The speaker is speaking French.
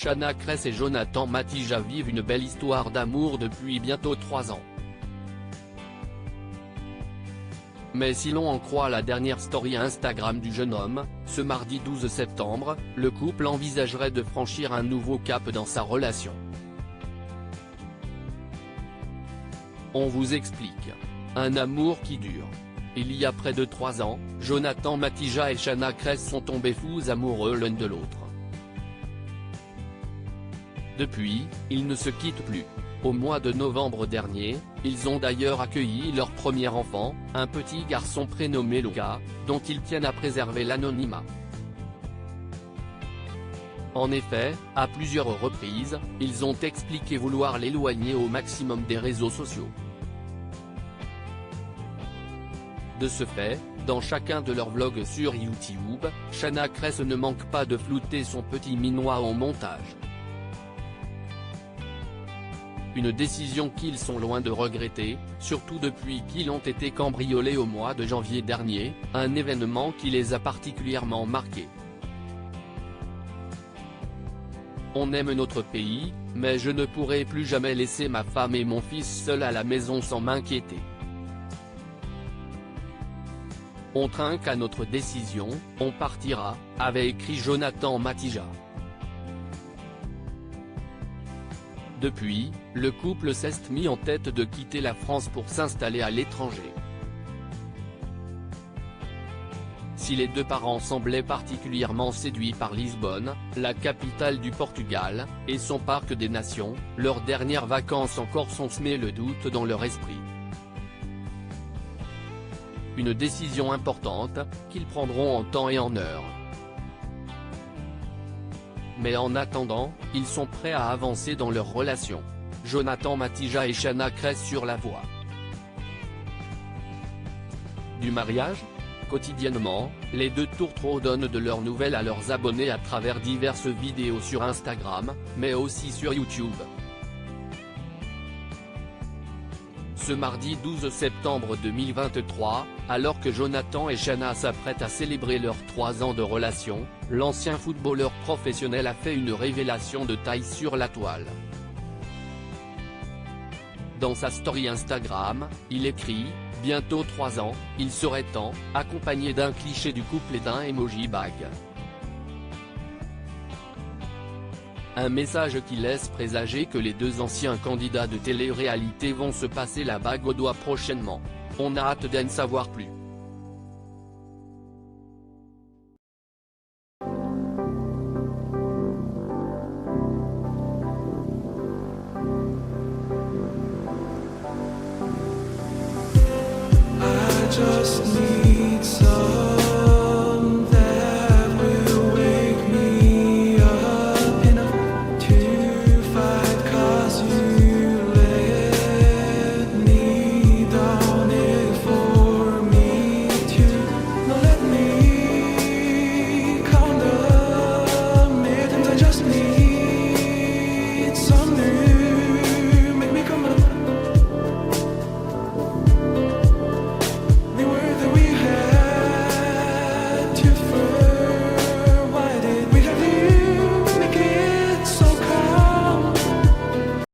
Shanna Kress et Jonathan Matija vivent une belle histoire d'amour depuis bientôt 3 ans. Mais si l'on en croit la dernière story Instagram du jeune homme, ce mardi 12 septembre, le couple envisagerait de franchir un nouveau cap dans sa relation. On vous explique. Un amour qui dure. Il y a près de 3 ans, Jonathan Matija et Shanna Kress sont tombés fous amoureux l'un de l'autre. Depuis, ils ne se quittent plus. Au mois de novembre dernier, ils ont d'ailleurs accueilli leur premier enfant, un petit garçon prénommé Luca, dont ils tiennent à préserver l'anonymat. En effet, à plusieurs reprises, ils ont expliqué vouloir l'éloigner au maximum des réseaux sociaux. De ce fait, dans chacun de leurs vlogs sur YouTube, Shanna Kress ne manque pas de flouter son petit minois en montage. Une décision qu'ils sont loin de regretter, surtout depuis qu'ils ont été cambriolés au mois de janvier dernier, un événement qui les a particulièrement marqués. On aime notre pays, mais je ne pourrai plus jamais laisser ma femme et mon fils seuls à la maison sans m'inquiéter. On trinque à notre décision, on partira, avait écrit Jonathan Matija. Depuis, le couple s'est mis en tête de quitter la France pour s'installer à l'étranger. Si les deux parents semblaient particulièrement séduits par Lisbonne, la capitale du Portugal, et son parc des nations, leurs dernières vacances en Corse ont semé le doute dans leur esprit. Une décision importante, qu'ils prendront en temps et en heure. Mais en attendant, ils sont prêts à avancer dans leur relation. Jonathan Matija et Shanna Kress sur la voie du mariage. Quotidiennement, les deux tourtereaux donnent de leurs nouvelles à leurs abonnés à travers diverses vidéos sur Instagram, mais aussi sur YouTube. Ce mardi 12 septembre 2023, alors que Jonathan et Shanna s'apprêtent à célébrer leurs 3 ans de relation, l'ancien footballeur professionnel a fait une révélation de taille sur la toile. Dans sa story Instagram, il écrit « Bientôt 3 ans, il serait temps », accompagné d'un cliché du couple et d'un emoji bague. Un message qui laisse présager que les deux anciens candidats de télé-réalité vont se passer la bague au doigt prochainement. On a hâte d'en savoir plus. I just need some